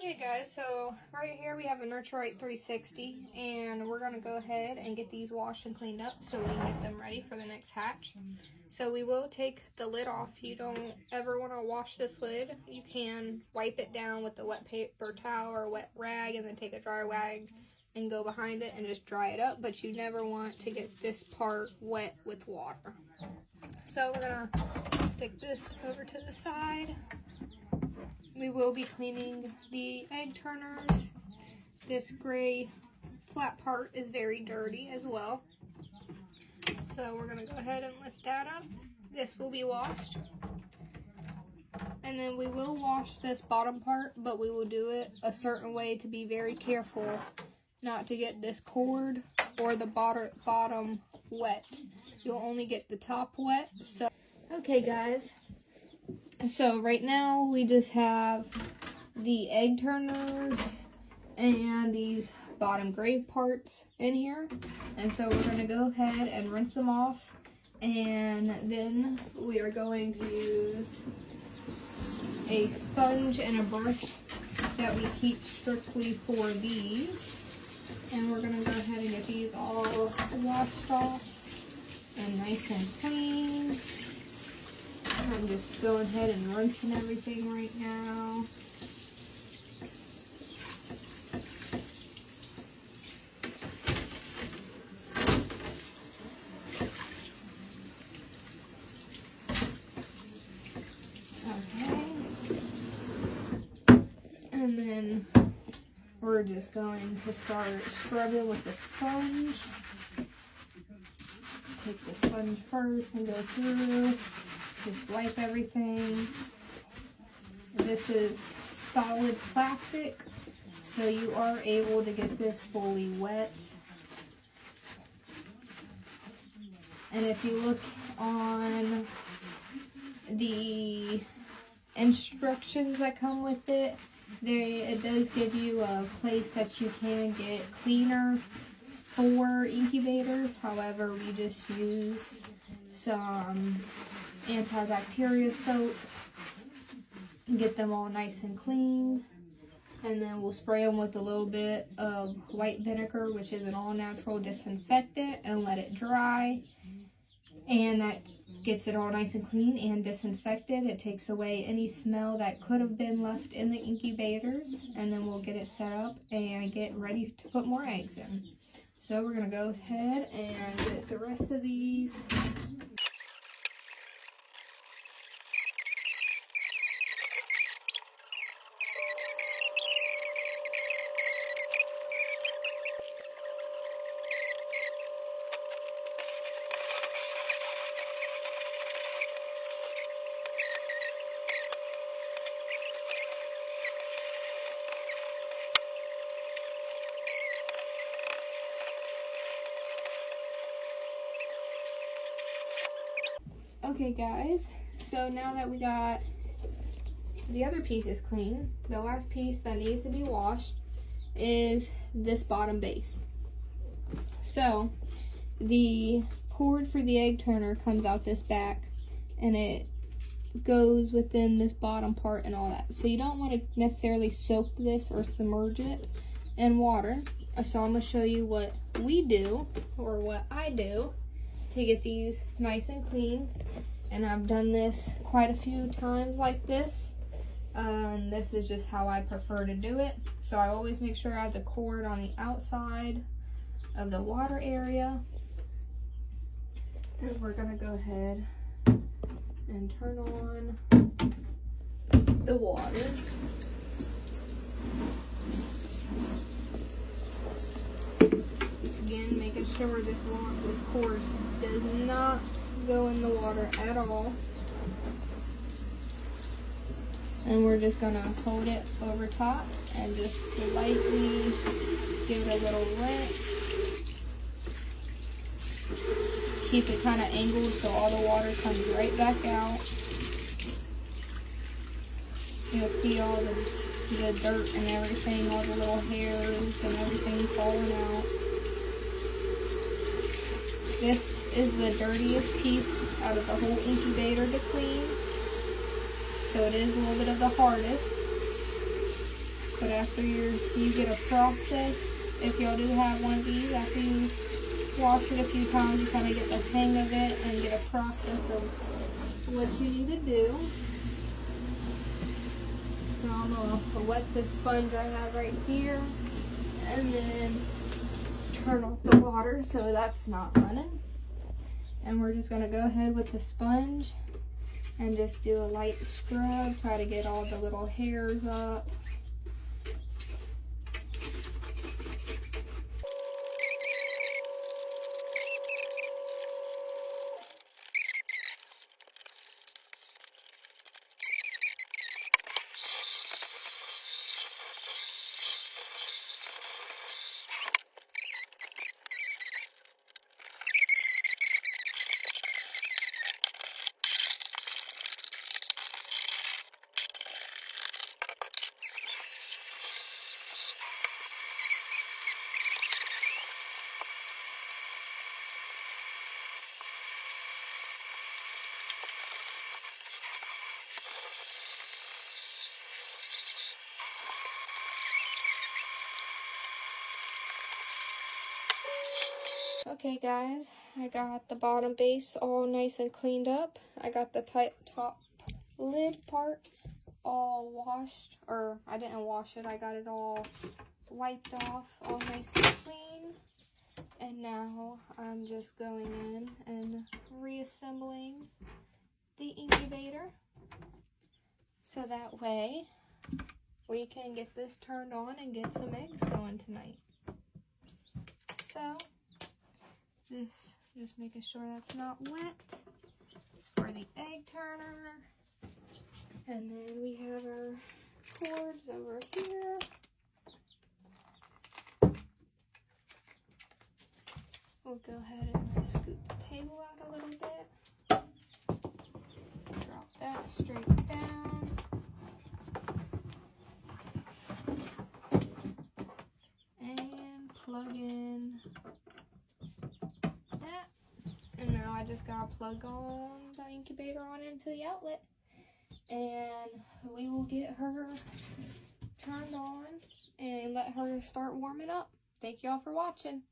Okay guys, so right here we have a Nuture 360 and we're going to go ahead and get these washed and cleaned up so we can get them ready for the next hatch. So we will take the lid off. You don't ever want to wash this lid. You can wipe it down with a wet paper towel or a wet rag and then take a dry rag and go behind it and just dry it up, but you never want to get this part wet with water. So we're going to stick this over to the side. We will be cleaning the egg turners. This gray flat part is very dirty as well. So we're going to go ahead and lift that up. This will be washed. And then we will wash this bottom part, but we will do it a certain way to be very careful not to get this cord or the bottom wet. You'll only get the top wet. So, okay guys. So right now we just have the egg turners and these bottom gray parts in here. And so we're going to go ahead and rinse them off. And then we are going to use a sponge and a brush that we keep strictly for these. And we're going to go ahead and get these all washed off and nice and clean. I'm just going ahead and rinsing everything right now. Okay. And then we're just going to start scrubbing with the sponge. Take the sponge first and go through. Just wipe everything. This is solid plastic, so you are able to get this fully wet. And if you look on the instructions that come with it, it does give you a place that you can get cleaner for incubators. However, we just use some antibacterial soap, get them all nice and clean, and then we'll spray them with a little bit of white vinegar, which is an all-natural disinfectant, and let it dry. And that gets it all nice and clean and disinfected. It takes away any smell that could have been left in the incubators, and then we'll get it set up and get ready to put more eggs in. So we're going to go ahead and get the rest of these. Okay guys, so now that we got the other pieces clean, the last piece that needs to be washed is this bottom base. So the cord for the egg turner comes out this back and it goes within this bottom part and all that. So you don't want to necessarily soak this or submerge it in water. So I'm going to show you what we do, or what I do, to get these nice and clean. And I've done this quite a few times like this. This is just how I prefer to do it. So I always make sure I have the cord on the outside of the water area. And we're gonna go ahead and turn on the water. Again, making sure this cord does not go in the water at all. And we're just gonna hold it over top and just lightly give it a little rinse. Keep it kind of angled so all the water comes right back out. You'll see all the dirt and everything, all the little hairs and everything falling out. This is the dirtiest piece out of the whole incubator to clean. So it is a little bit of the hardest. but after you get a process, if y'all do have one of these, after you wash it a few times, you kind of get the hang of it and get a process of what you need to do. So I'm going to wet this sponge I have right here and then turn off the water so that's not running. And we're just going to go ahead with the sponge and just do a light scrub, try to get all the little hairs up. Okay guys, I got the bottom base all nice and cleaned up. I got the top lid part all washed, or I didn't wash it, I got it all wiped off, all nice and clean. And now I'm just going in and reassembling the incubator so that way we can get this turned on and get some eggs going tonight. So this, just making sure that's not wet. It's for the egg turner. And then we have our cords over here. We'll go ahead and scoot the table out a little bit. Drop that straight down. And plug in that. And now I just gotta plug on the incubator on into the outlet. And we will get her turned on and let her start warming up. Thank y'all for watching.